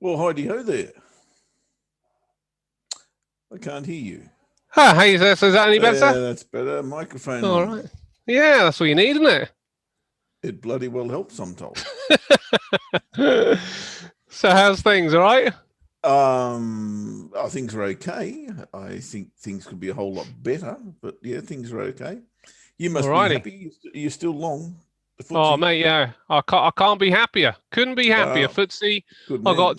Well, heidi-ho there. I can't hear you. Ah, hey, is that any better? That's better. Microphone All on. right. Yeah, that's what you need, isn't It bloody well helps, I'm told. it? So how's things, all right? I think they're okay. I think things could be a whole lot better, but yeah, things are okay. You must be Alrighty. happy. You're still long the Oh, footsie. mate, yeah. I can't be happier. Couldn't be happier. Wow, Footsie. good I man. got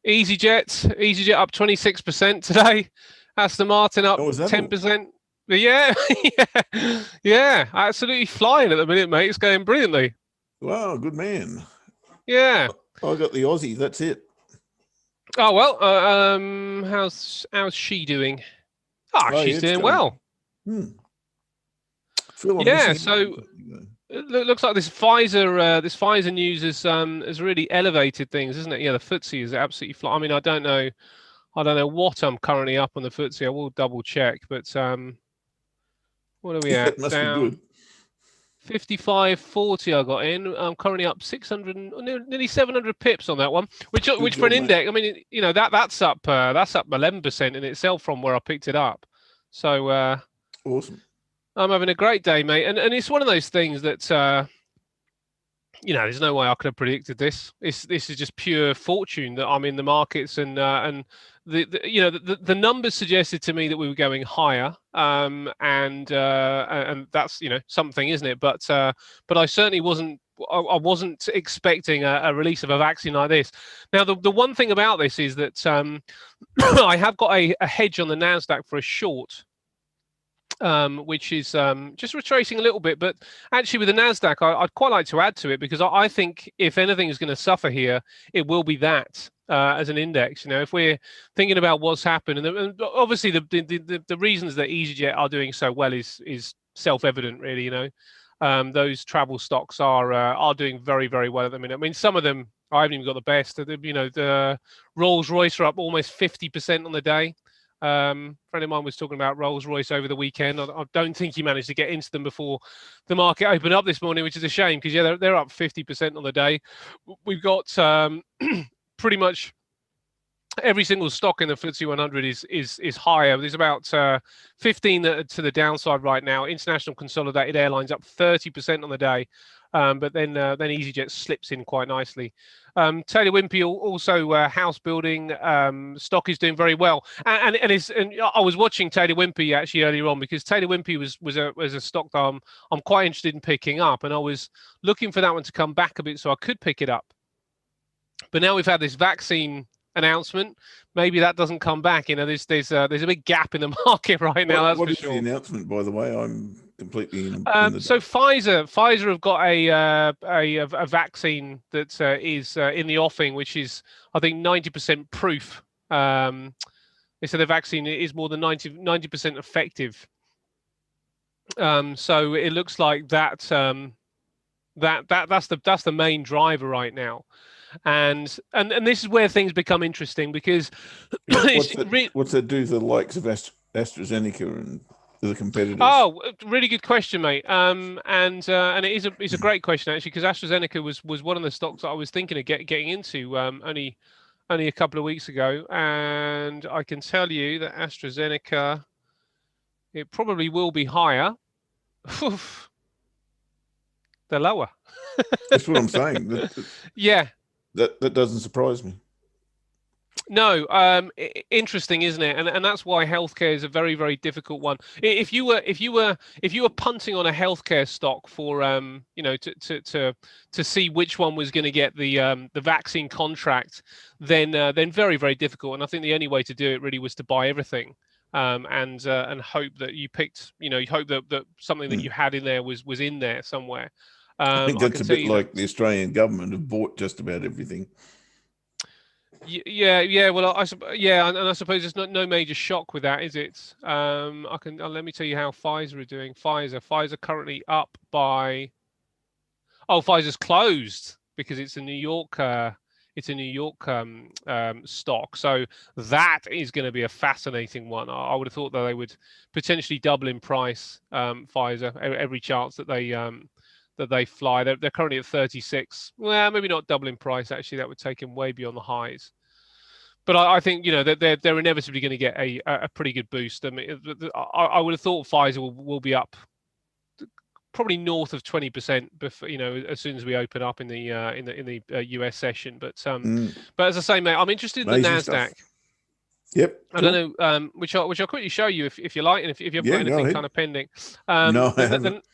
EasyJet up 26% today. Aston Martin up Oh, is that all? 10%. But yeah, yeah, absolutely flying at the minute, mate. It's going brilliantly. Wow, good man. Yeah. I got the Aussie. That's it. Oh well. How's she doing? Ah, Oh, yeah, she's it's doing going. well. Phil, I'm Yeah. missing out on So something though. it looks like this Pfizer news has really elevated things, isn't it? Yeah, the FTSE is absolutely fly. I mean, I don't know what I'm currently up on the FTSE. I will double check, but what are we It at? must be Down good. 55.40. I got in. I'm currently up 600, nearly 700 pips on that one. Good Which for an job, mate. index, I mean, that's up 11% in itself from where I picked it up. So Awesome. I'm having a great day, mate. And it's one of those things that there's no way I could have predicted this. This is just pure fortune that I'm in the markets, and the numbers suggested to me that we were going higher, and that's something, isn't it? But I certainly wasn't. I wasn't expecting a release of a vaccine like this. Now, the one thing about this is that I have got a hedge on the Nasdaq for a short, which is just retracing a little bit. But actually, with the Nasdaq, I'd quite like to add to it because I think if anything is going to suffer here, it will be that as an index. If we're thinking about what's happened, and obviously the reasons that EasyJet are doing so well is self-evident, really. Those travel stocks are doing very, very well at the minute. I mean, some of them I haven't even got the best. The Rolls-Royce are up almost 50% on the day. Friend of mine was talking about Rolls-Royce over the weekend. I don't think he managed to get into them before the market opened up this morning, which is a shame because yeah, they're up 50% on the day. We've got pretty much every single stock in the FTSE 100 is higher. There's about 15 to the downside right now. International Consolidated Airlines up 30% on the day, but then EasyJet slips in quite nicely. Taylor Wimpey also house building stock is doing very well, and I was watching Taylor Wimpey actually earlier on because Taylor Wimpey was a stock that I'm quite interested in picking up, and I was looking for that one to come back a bit so I could pick it up. But now we've had this vaccine announcement. Maybe that doesn't come back. There's a big gap in the market right now. That's What for is the sure. announcement, by the way? I'm completely in the So dark. Pfizer have got a vaccine that is in the offing, which is I think 90% proof. They said the vaccine is more than 90% effective. So it looks like that's the main driver right now. And this is where things become interesting because What's that do to the likes of AstraZeneca and the competitors? Oh, really good question, mate. And it's a great question actually because AstraZeneca was one of the stocks that I was thinking of getting into only a couple of weeks ago, and I can tell you that AstraZeneca it probably will be higher. They're lower. That's what I'm saying. Yeah. That doesn't surprise me. No, interesting, isn't it? And that's why healthcare is a very, very difficult one. If you were punting on a healthcare stock for to see which one was going to get the vaccine contract, then very, very difficult. And I think the only way to do it really was to buy everything. And hope that you picked, you hope that something that you had in there was in there somewhere. I think I that's can a tell bit you that. like the Australian government have bought just about everything. Yeah. Well, and I suppose there's no major shock with that, is it? Let me tell you how Pfizer are doing. Pfizer currently up by. Oh, Pfizer's closed because it's a New York. It's a New York stock, so that is going to be a fascinating one. I would have thought that they would potentially double in price. Pfizer, every chance that they fly. They're currently at 36. Well, maybe not double in price. Actually, that would take them way beyond the highs. but I think that they're inevitably going to get a pretty good boost. I mean, I would have thought Pfizer will be up probably north of 20% before, as soon as we open up in the US session. But as I say, mate, I'm interested in the Amazing Nasdaq. stuff. Yep. I Cool. don't know, which I'll quickly show you if you like, and if you haven't got Yeah, go anything ahead. kind of pending. No, I haven't.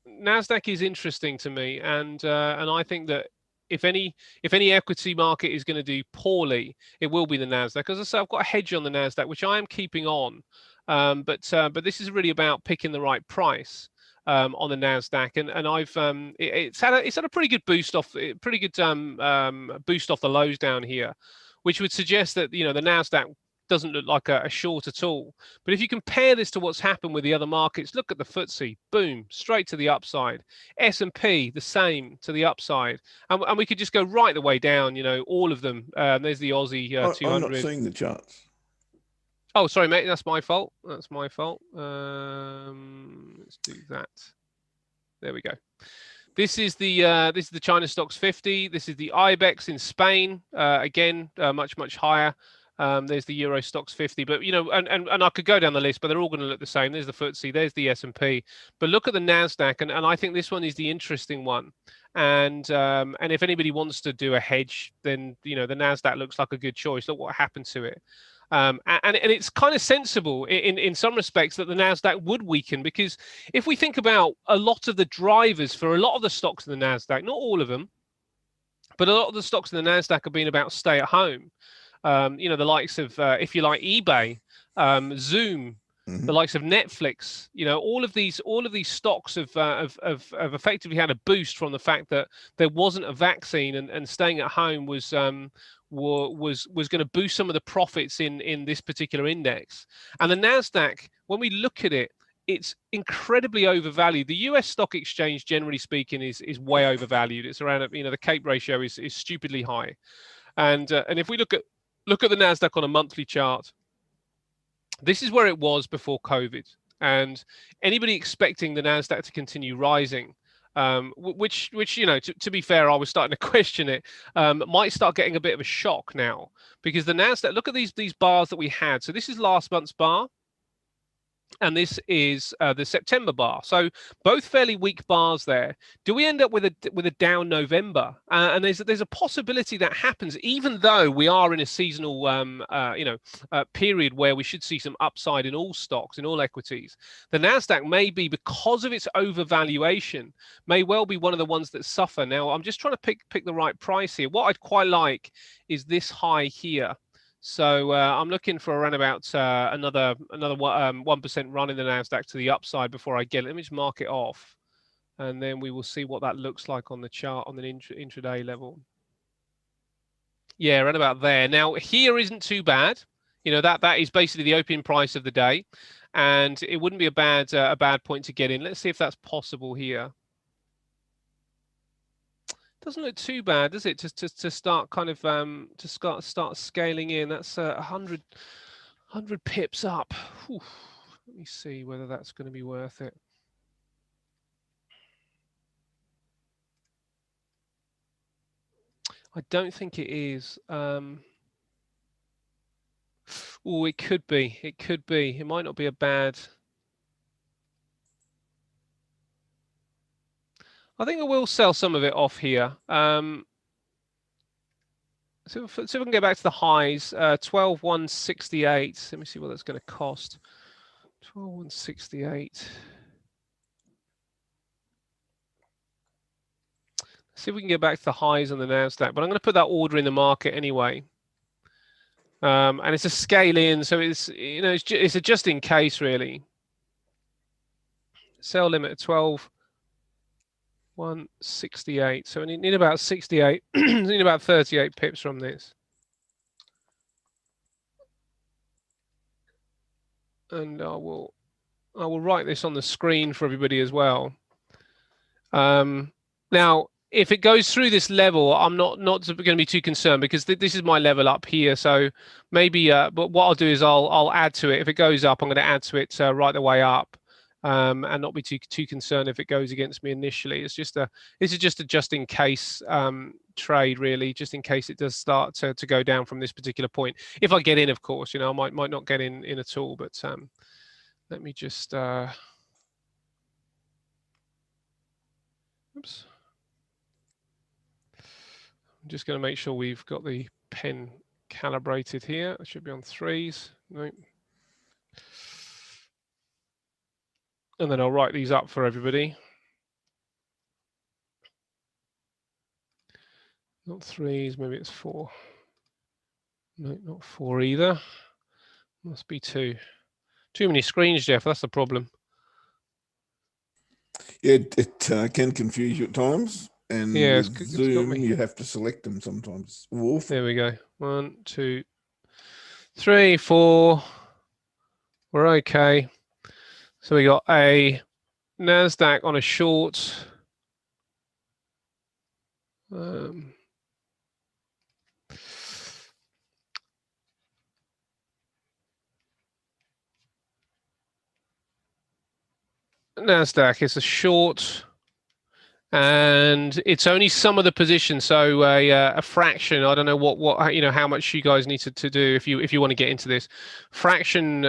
The Nasdaq is interesting to me, and I think that if any equity market is going to do poorly, it will be the Nasdaq. As I say, I've got a hedge on the Nasdaq, which I am keeping on, but this is really about picking the right price. On the Nasdaq, and I've it's had a pretty good boost off, boost off the lows down here, which would suggest that the Nasdaq doesn't look like a short at all. But if you compare this to what's happened with the other markets, look at the FTSE, boom, straight to the upside. S&P, the same, to the upside, and we could just go right the way down. All of them. There's the Aussie 200. I'm not seeing the charts. Oh, sorry, mate. That's my fault. Let's do that. There we go. This is the China Stocks 50. This is the IBEX in Spain. Again, much higher. There's the Euro Stocks 50, but and I could go down the list, but they're all going to look the same. There's the FTSE, there's the S&P, but look at the Nasdaq, and I think this one is the interesting one. And if anybody wants to do a hedge, then the Nasdaq looks like a good choice. Look what happened to it. And it's kind of sensible in some respects that the Nasdaq would weaken, because if we think about a lot of the drivers for a lot of the stocks in the Nasdaq, not all of them, but a lot of the stocks in the Nasdaq have been about stay at home. The likes of, if you like, eBay, Zoom, the likes of Netflix. All of these stocks have effectively had a boost from the fact that there wasn't a vaccine, and staying at home was going to boost some of the profits in this particular index. And the Nasdaq, when we look at it, it's incredibly overvalued. The US stock exchange, generally speaking, is way overvalued. It's around, the CAPE ratio is stupidly high. And if we look at the Nasdaq on a monthly chart, this is where it was before COVID. And anybody expecting the Nasdaq to continue rising, which to be fair, I was starting to question it, might start getting a bit of a shock now, because the Nasdaq, look at these bars that we had. So this is last month's bar, and this is the September bar. So both fairly weak bars there. Do we end up with a down November? And there's a possibility that happens, even though we are in a seasonal period where we should see some upside in all stocks, in all equities. The Nasdaq may be, because of its overvaluation, may well be one of the ones that suffer. Now I'm just trying to pick the right price here. What I'd quite like is this high here. So I'm looking for around about another 1% run in the Nasdaq to the upside before I get it. Let me just mark it off, and then we will see what that looks like on the chart on an intraday level. Yeah, around about there. Now here isn't too bad. That is basically the opening price of the day, and it wouldn't be a bad point to get in. Let's see if that's possible here. Doesn't look too bad, does it? To start kind of to start scaling in. That's 100 pips up. Whew. Let me see whether that's going to be worth it. I don't think it is. Oh, it could be. It could be. It might not be a bad. I think I will sell some of it off here. So if we can get back to the highs, 12,168. Let me see what that's going to cost. 12,168. See if we can get back to the highs on the Nasdaq. But I'm going to put that order in the market anyway. And it's a scale in, so it's it's a just in case really. Sell limit at 12,168. So we need about 68. Need about 38 pips from this. And I will write this on the screen for everybody as well. Now, if it goes through this level, I'm not going to be too concerned, because this is my level up here. So maybe, but what I'll do is I'll add to it. If it goes up, I'm going to add to it right the way up, and not be too concerned if it goes against me initially. This is just a just in case trade really, just in case it does start to go down from this particular point. If I get in, of course, I might not get in at all. But let me just oops. I'm just going to make sure we've got the pen calibrated here. It should be on 3s. Nope. And then I'll write these up for everybody. Not 3s, maybe it's 4. No, not 4 either. Must be 2. Too many screens, Geoff. That's the problem. Yeah, it can confuse you at times. And yeah, with Zoom, you have to select them sometimes. Wolf. There we go. 1, 2, 3, 4. We're okay. So we got a NASDAQ on a short. NASDAQ is a short, and it's only some of the position, so a fraction. I don't know what how much you guys need to do if you want to get into this fraction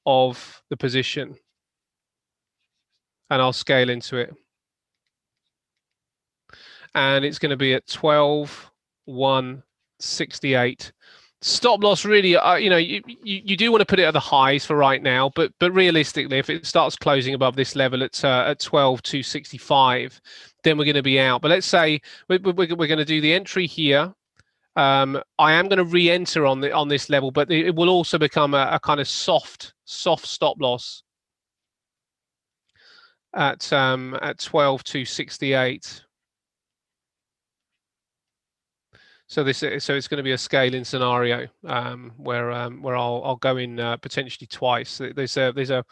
of the position, and I'll scale into it, and it's going to be at 12,168. Stop loss really, you do want to put it at the highs for right now, but realistically, if it starts closing above this level at 12,265, then we're going to be out. But let's say we're going to do the entry here. I am going to re-enter on this level, but it will also become a kind of soft stop loss at 12,268. So it's going to be a scaling scenario where I'll go in potentially twice. There's a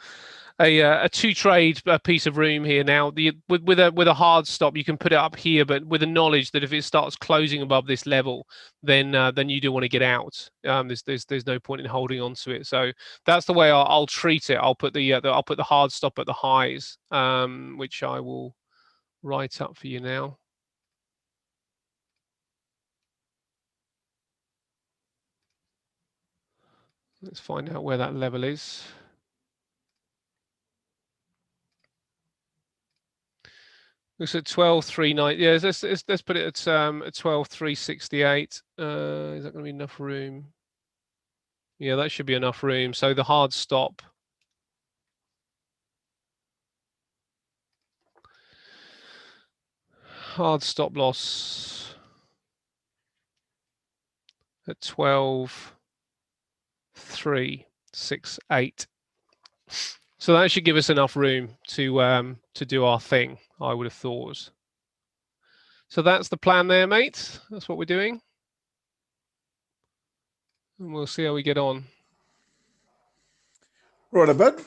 2-trade piece of room here now. With a hard stop, you can put it up here, but with the knowledge that if it starts closing above this level, then you do want to get out. There's no point in holding on to it. So that's the way I'll treat it. I'll put the hard stop at the highs, which I will write up for you now. Let's find out where that level is. Looks at 12,390. Yeah, let's put it at 12,368. Is that going to be enough room? Yeah, that should be enough room. So the hard stop. Hard stop loss at 12,368. So that should give us enough room to do our thing, I would have thought. So that's the plan there, mate. That's what we're doing. And we'll see how we get on. Right, bud.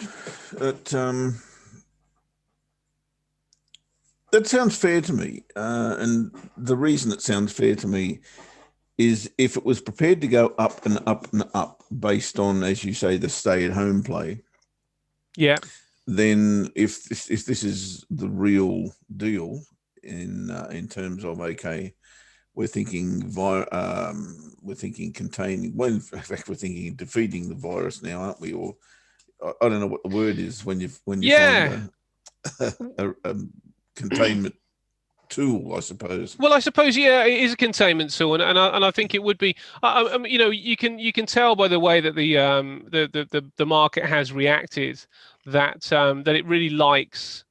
That sounds fair to me. And the reason it sounds fair to me is if it was prepared to go up and up and up based on, as you say, the stay-at-home play. Yeah. Then if this is the real deal in terms of, okay, we're thinking containing. Well, in fact, we're thinking defeating the virus now, aren't we? Or I don't know what the word is when you find a containment tool, I suppose. Well, I suppose it is a containment tool, and I think it would be. You can tell by the way that the market has reacted that it really likes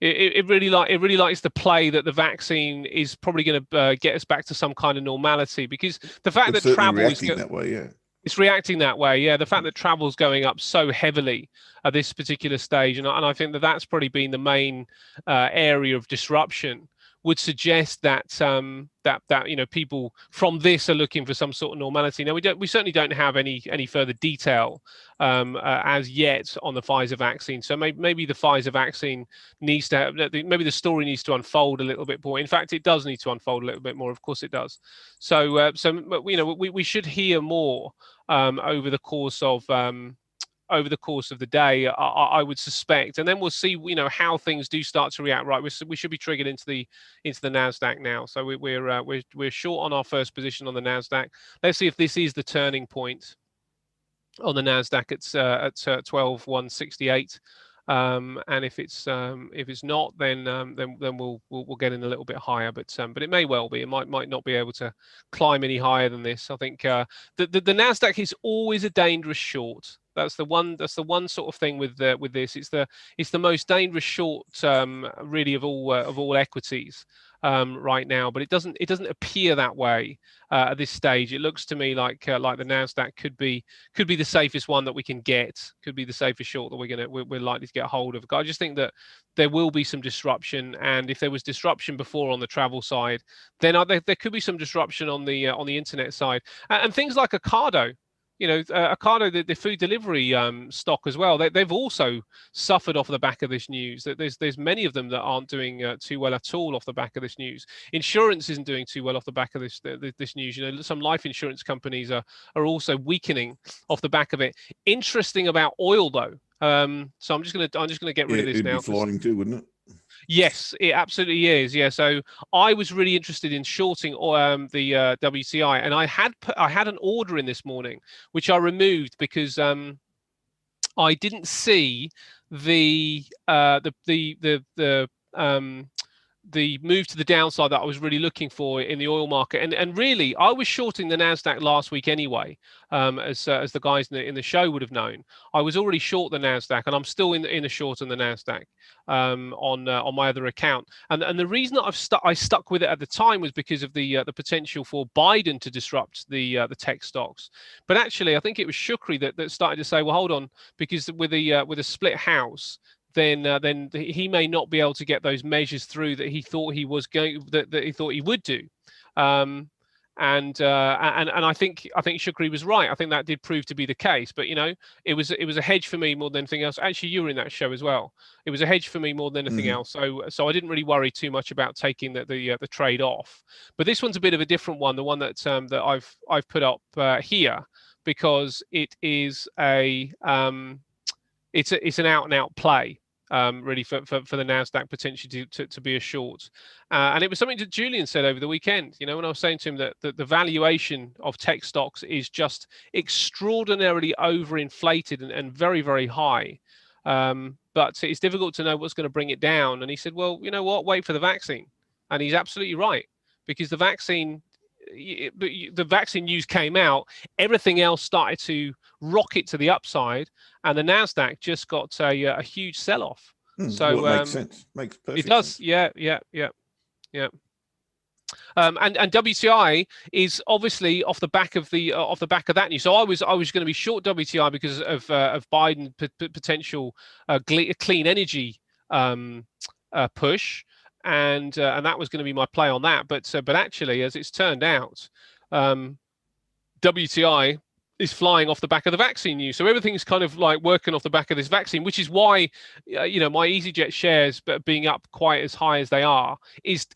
it really likes the play that the vaccine is probably going to get us back to some kind of normality, because the fact that travel is that way, yeah. It's reacting that way, yeah. The fact that travel's going up so heavily at this particular stage, and I think that's probably been the main area of disruption, would suggest that people from this are looking for some sort of normality. Now we certainly don't have any further detail as yet on the Pfizer vaccine. So maybe the Pfizer vaccine needs to maybe the story needs to unfold a little bit more. In fact, it does need to unfold a little bit more. Of course, it does. So we should hear more over the course of over the course of the day, I would suspect, and then we'll see, how things do start to react. Right, we should be triggered into the Nasdaq now. So we're short on our first position on the Nasdaq. Let's see if this is the turning point on the Nasdaq. It's at 12,168. And if it's not, then we'll get in a little bit higher, but it may well be. It might not be able to climb any higher than this. I think the Nasdaq is always a dangerous short. That's the one sort of thing with this. It's the most dangerous short really of all equities right now, but it doesn't appear that way at this stage. It looks to me like the Nasdaq could be the safest one that we can get, could be the safest short that we're likely to get a hold of. I just think that there will be some disruption, and if there was disruption before on the travel side, then there could be some disruption on the internet side, and things like Ocado. Ocado, the food delivery stock as well, they've also suffered off the back of this news. That there's many of them that aren't doing too well at all off the back of this news. Insurance isn't doing too well off the back of this news. Some life insurance companies are also weakening off the back of it. Interesting about oil though. So I'm just gonna get rid of this now. It'd be flying too, wouldn't it? Yes, it absolutely is. Yeah, so I was really interested in shorting the WTI, and I had an order in this morning, which I removed because I didn't see the move to the downside that I was really looking for in the oil market, and really I was shorting the Nasdaq last week anyway, as the guys in the show would have known. I was already short the Nasdaq, and I'm still in a short on the Nasdaq on my other account. And the reason that I stuck with it at the time was because of the potential for Biden to disrupt the tech stocks. But actually, I think it was Shukri that started to say, well, hold on, because with a split house, then he may not be able to get those measures through that he thought he was going that he thought he would do. And I think Shukri was right. I think that did prove to be the case. But it was a hedge for me more than anything else. Actually, you were in that show as well. It was a hedge for me more than anything else. So I didn't really worry too much about taking the trade off. But this one's a bit of a different one. The one that I've put up here, because it is it's an out and out play. Really for the Nasdaq potentially to be a short, and it was something that Julian said over the weekend. When I was saying to him that the valuation of tech stocks is just extraordinarily overinflated and very, very high, but it's difficult to know what's going to bring it down. And he said, well, you know what, wait for the vaccine, and he's absolutely right, because the vaccine news came out, everything else started to rocket to the upside, and the Nasdaq just got a huge sell-off. So well, it makes sense. Makes perfect it does. Sense. Yeah. And WTI is obviously off the back of that news. So I was going to be short WTI because of Biden potential clean energy push. And that was going to be my play on that, but actually, as it's turned out, WTI is flying off the back of the vaccine news. So everything's kind of like working off the back of this vaccine, which is why my EasyJet shares being up quite as high as they are is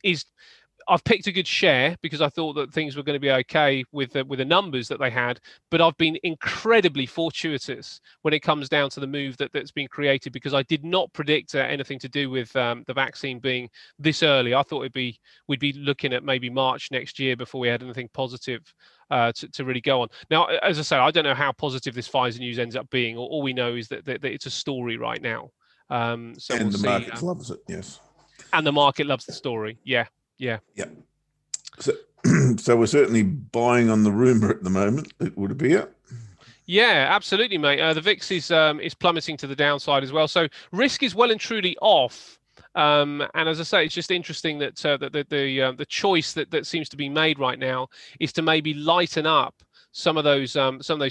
I've picked a good share because I thought that things were going to be okay with the numbers that they had, but I've been incredibly fortuitous when it comes down to the move that's been created, because I did not predict anything to do with the vaccine being this early. I thought we'd be looking at maybe March next year before we had anything positive to really go on. Now, as I say, I don't know how positive this Pfizer news ends up being. All we know is that it's a story right now. So and we'll the see. market loves it, yes. And the market loves the story, yeah. So we're certainly buying on the rumor at the moment, it would appear. Yeah, absolutely, mate. The VIX is plummeting to the downside as well. So risk is well and truly off. And as I say, it's just interesting that the choice that seems to be made right now is to maybe lighten up some of those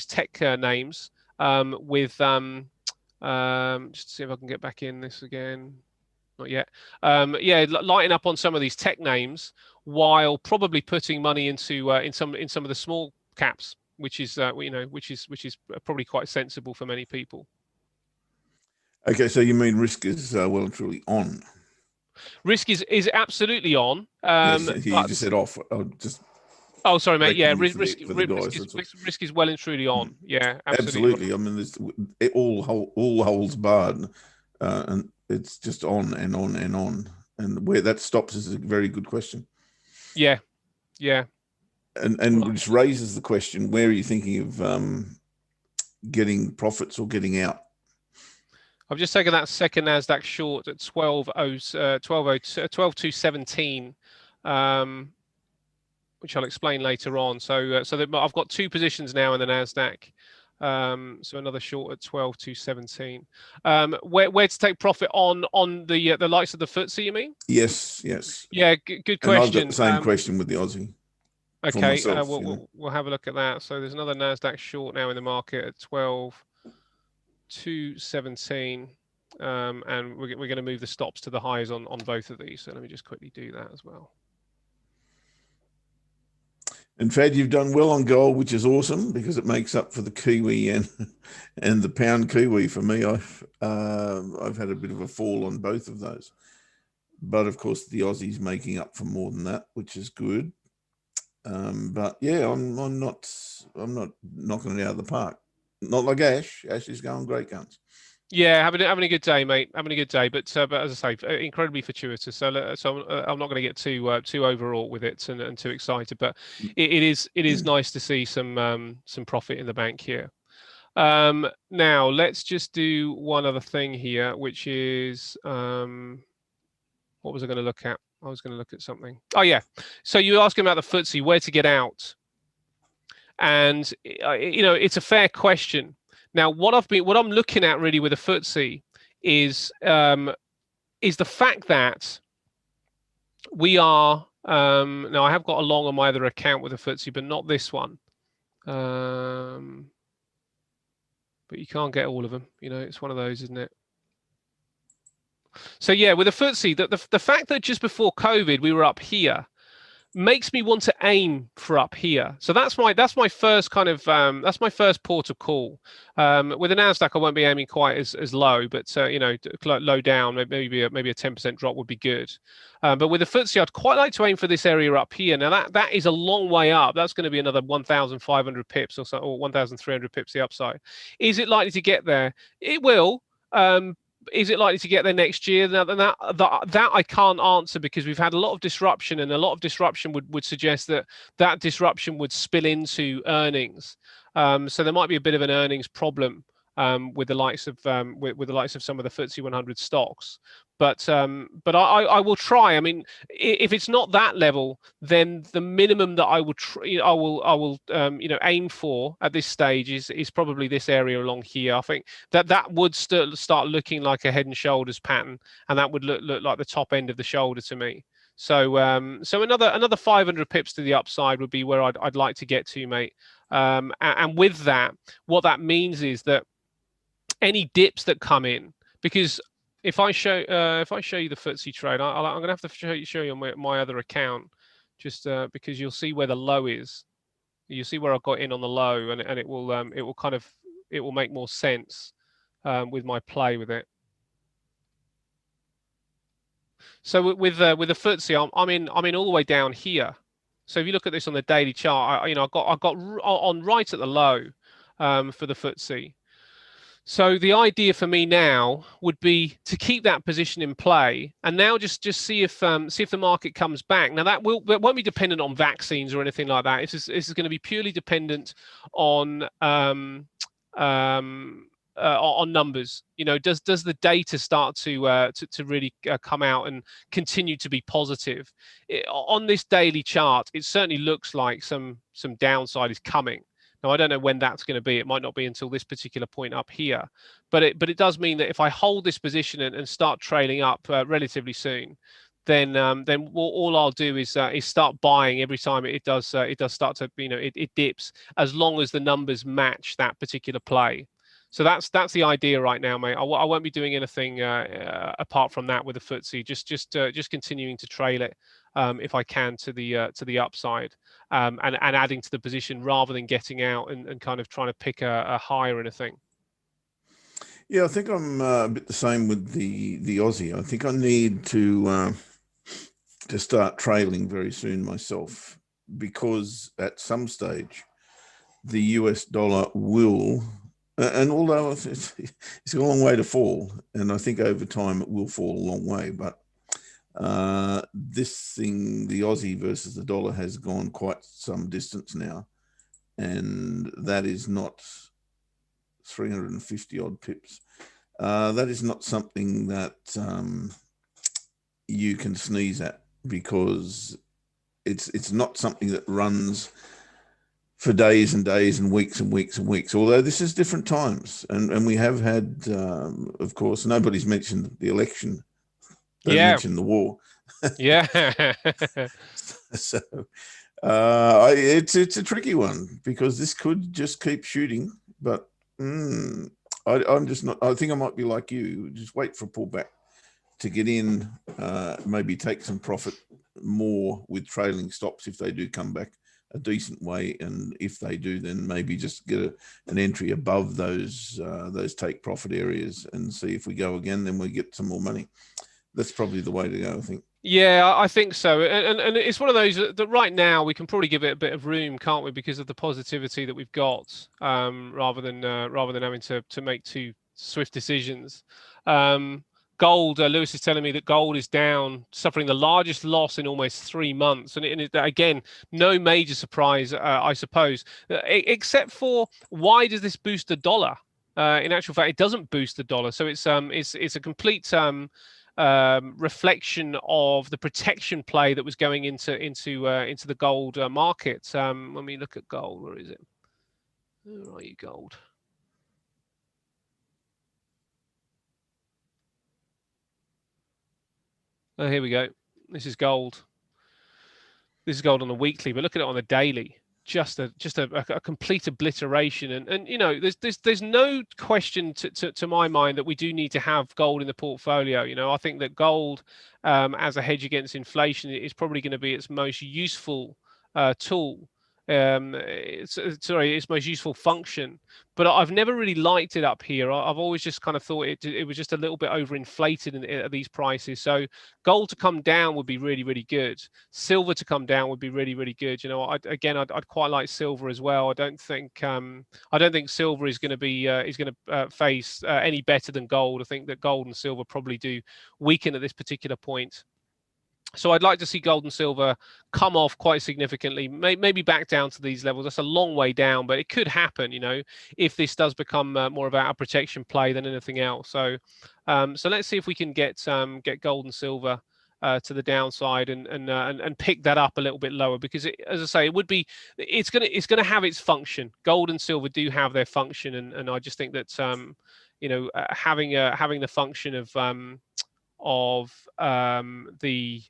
tech names with just see if I can get back in this again. Not yet. Lighting up on some of these tech names while probably putting money into in some of the small caps, which is probably quite sensible for many people. Okay, so you mean risk is well and truly on? Risk is absolutely on. Yes, you just said off. Oh, sorry, mate. Yeah, reckoning for the guys. risk is well and truly on. Yeah, absolutely. Absolutely. Right. I mean, it all holds barred, and it's just on and on and on. And where that stops is a very good question. Yeah, yeah. And Right. which raises the question: where are you thinking of getting profits or getting out? I've just taken that second Nasdaq short at 12.217, which I'll explain later on. So I've got two positions now in the Nasdaq. So another short at 12.217. Where to take profit on the likes of the FTSE, you mean? Yes, yes. Yeah, good And I've got question. the same question with the Aussie for Okay, myself. we'll have a look at that. So there's another Nasdaq short now in the market at 12.217. And we're going to move the stops to the highs on both of these. So let me just quickly do that as well. In fact, you've done well on gold, which is awesome because it makes up for the Kiwi and the pound Kiwi for me. I've had a bit of a fall on both of those, but of course the Aussie's making up for more than that, which is good. But yeah, I'm not knocking it out of the park. Not like Ash. Ash is going great guns. Yeah, having a good day, mate. Having a good day, but as I say, incredibly fortuitous. So I'm not going to get too overwrought with it and too excited. But it is nice to see some profit in the bank here. Now let's just do one other thing here, which is what was I going to look at? I was going to look at something. Oh yeah. So you were asking about the FTSE, where to get out, and it's a fair question. Now, what I'm looking at really with the FTSE is the fact that we are now I have got a long on my other account with the FTSE, but not this one. But you can't get all of them. It's one of those, isn't it? So yeah, with the FTSE, the fact that just before COVID we were up here makes me want to aim for up here. So that's my first kind of that's my first port of call. With the Nasdaq, I won't be aiming quite as low, but low down, maybe a 10% drop would be good. But with the FTSE, I'd quite like to aim for this area up here. Now that is a long way up. That's going to be another 1,500 pips or so, or 1,300 pips the upside. Is it likely to get there? It will. Is it likely to get there next year? Now, that I can't answer because we've had a lot of disruption, and a lot of disruption would suggest that disruption would spill into earnings. So there might be a bit of an earnings problem with the likes of with the likes of some of the FTSE 100 stocks. But I will try. I mean, if it's not that level, then the minimum that I will aim for at this stage is probably this area along here. I think that would still start looking like a head and shoulders pattern, and that would look like the top end of the shoulder to me. So another 500 pips to the upside would be where I'd like to get to, mate. And with that, what that means is that any dips that come in, because if I show you the FTSE trade, I'm going to have to show you on my other account, just because you'll see where the low is. You see where I got in on the low, and it will make more sense with my play with it. So with the FTSE, I'm in all the way down here. So if you look at this on the daily chart, I got on right at the low for the FTSE. So the idea for me now would be to keep that position in play, and now just see if the market comes back. Now that won't be dependent on vaccines or anything like that. This is going to be purely dependent on numbers. Does the data start to really come out and continue to be positive? On this daily chart, it certainly looks like some downside is coming. Now, I don't know when that's going to be. It might not be until this particular point up here, but it does mean that if I hold this position and start trailing up relatively soon, then all I'll do is start buying every time it does start to it dips, as long as the numbers match that particular play. So that's the idea right now, mate. I won't be doing anything apart from that with the FTSE. Just continuing to trail it if I can to the upside, and adding to the position rather than getting out and kind of trying to pick a high or anything. Yeah, I think I'm a bit the same with the Aussie. I think I need to start trailing very soon myself. because at some stage the US dollar will, and although it's a long way to fall, and I think over time it will fall a long way, but this thing, the Aussie versus the dollar, has gone quite some distance now, and that is not 350 odd pips. That is not something that you can sneeze at, because it's not something that runs for days and days and weeks and weeks and weeks, although this is different times. And we have had, of course, nobody's mentioned the election. Don't mention the war. Yeah. So it's a tricky one, because this could just keep shooting. But I'm just not. I think I might be like you. Just wait for a pullback to get in, maybe take some profit more with trailing stops if they do come back a decent way, and if they do, then maybe just get an entry above those take profit areas and see if we go again, then we get some more money. That's probably the way to go, I think. Yeah, I think so, and it's one of those that right now we can probably give it a bit of room, can't we, because of the positivity that we've got, rather than having to make too swift decisions. Gold, Lewis is telling me that gold is down, suffering the largest loss in almost 3 months. And again, no major surprise, I suppose, except for, why does this boost the dollar? In actual fact, it doesn't boost the dollar. So it's a complete reflection of the protection play that was going into the gold market. When we look at gold, where is it? Where are you, gold? Oh, here we go. This is gold. This is gold on a weekly, but look at it on a daily. Just a complete obliteration, and you know, there's no question to my mind that we do need to have gold in the portfolio. You know, I think that gold, as a hedge against inflation, is probably going to be its most useful tool. Its most useful function, but I've never really liked it up here. I've always just kind of thought it was just a little bit overinflated at these prices. So gold to come down would be really, really good. Silver to come down would be really, really good. You know, I'd quite like silver as well. I don't think silver is going to be face any better than gold. I think that gold and silver probably do weaken at this particular point. So I'd like to see gold and silver come off quite significantly, maybe back down to these levels. That's a long way down, but it could happen, you know, if this does become more about a protection play than anything else. So, so let's see if we can get gold and silver to the downside and pick that up a little bit lower, because as I say, it's gonna have its function. Gold and silver do have their function, and I just think that you know, having the function of the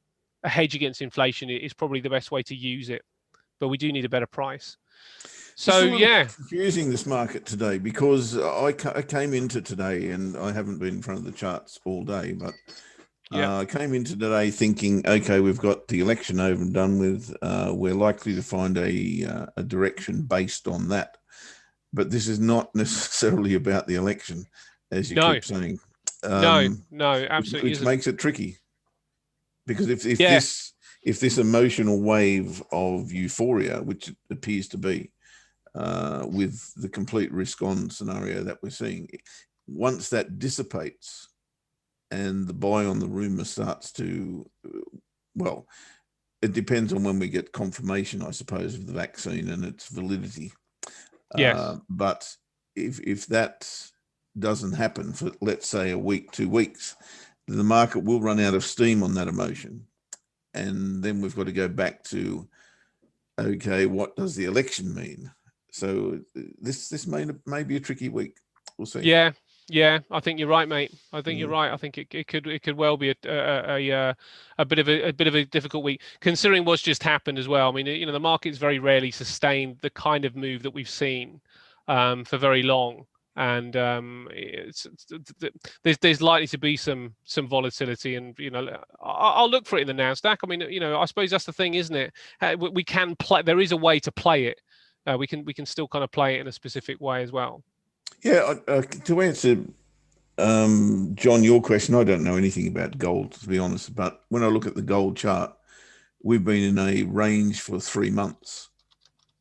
a hedge against inflation is probably the best way to use it, but we do need a better price. So yeah, confusing, this market today, because I came into today, and I haven't been in front of the charts all day, but I came into today thinking, okay, we've got the election over and done with. We're likely to find a direction based on that, but this is not necessarily about the election, as you keep saying. No, absolutely, which makes it tricky. Because if this emotional wave of euphoria, which it appears to be, with the complete risk-on scenario that we're seeing, once that dissipates and the buy on the rumor starts to, well, it depends on when we get confirmation, I suppose, of the vaccine and its validity. Yes. But if that doesn't happen for, let's say, a week, 2 weeks, the market will run out of steam on that emotion. And then we've got to go back to, okay, what does the election mean? So this may be a tricky week. We'll see. Yeah, I think you're right, mate. I think you're right. I think it could well be a bit of a difficult week, considering what's just happened as well. I mean, you know, the market's very rarely sustained the kind of move that we've seen for very long. And there's likely to be some volatility, and you know, I'll look for it in the Nasdaq. I mean, you know, I suppose that's the thing, isn't it? We can play. There is a way to play it. We can still kind of play it in a specific way as well. Yeah. To answer John, your question, I don't know anything about gold, to be honest. But when I look at the gold chart, we've been in a range for 3 months,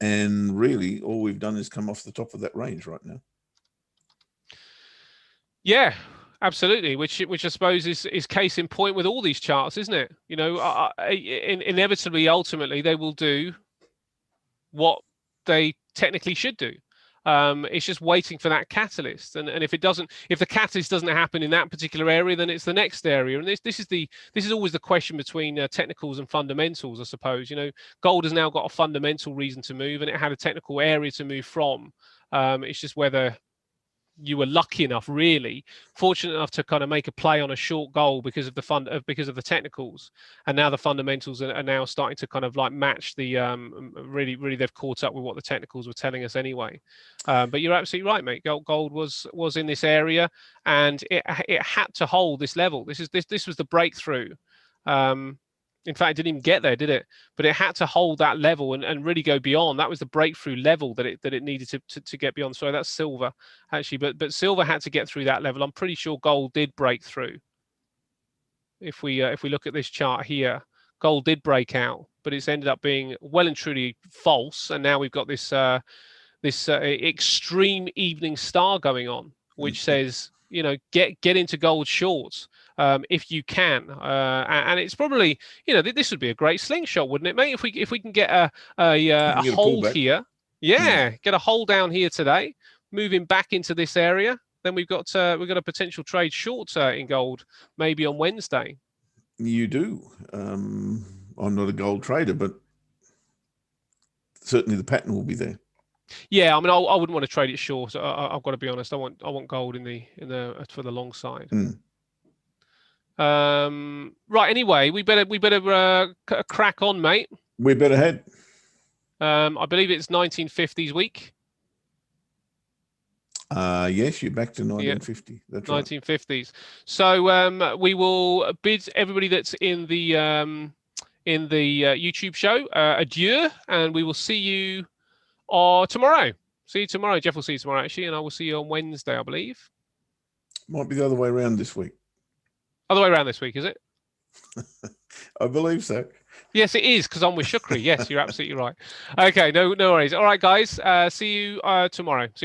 and really all we've done is come off the top of that range right now. Yeah, absolutely. Which I suppose is case in point with all these charts, isn't it? You know, inevitably, ultimately, they will do what they technically should do. It's just waiting for that catalyst, and if the catalyst doesn't happen in that particular area, then it's the next area. And this is always the question between technicals and fundamentals, I suppose. You know, gold has now got a fundamental reason to move, and it had a technical area to move from. It's just whether you were lucky enough, really fortunate enough, to kind of make a play on a short goal because of the technicals, and now the fundamentals are now starting to kind of like match the really they've caught up with what the technicals were telling us anyway. But you're absolutely right, mate. Gold was in this area, and it had to hold this level. This was the breakthrough. In fact, it didn't even get there, did it? But it had to hold that level and really go beyond. That was the breakthrough level that it needed to get beyond. Sorry, that's silver, actually. But silver had to get through that level. I'm pretty sure gold did break through. If we look at this chart here, gold did break out, but it's ended up being well and truly false. And now we've got this extreme evening star going on, which says, you know, get into gold shorts. If you can, and it's probably, you know, this would be a great slingshot, wouldn't it, mate? If we can get a hold here, get a hold down here today, moving back into this area, then we've got a potential trade short in gold maybe on Wednesday. You do. I'm not a gold trader, but certainly the pattern will be there. Yeah, I mean, I wouldn't want to trade it short. I've got to be honest. I want gold in the for the long side. Right. Anyway, we better crack on, mate. We better head. I believe it's 1950s week. Yes, you're back to 1950. Yeah, that's 1950s. Right. So we will bid everybody that's in the YouTube show adieu, and we will see you tomorrow. See you tomorrow. Geoff will see you tomorrow, actually, and I will see you on Wednesday, I believe. Might be the other way around this week. Other way around this week, is it? I believe so. Yes, it is, because I'm with Shukri. Yes, you're absolutely right. Okay, no worries. All right, guys. See you tomorrow.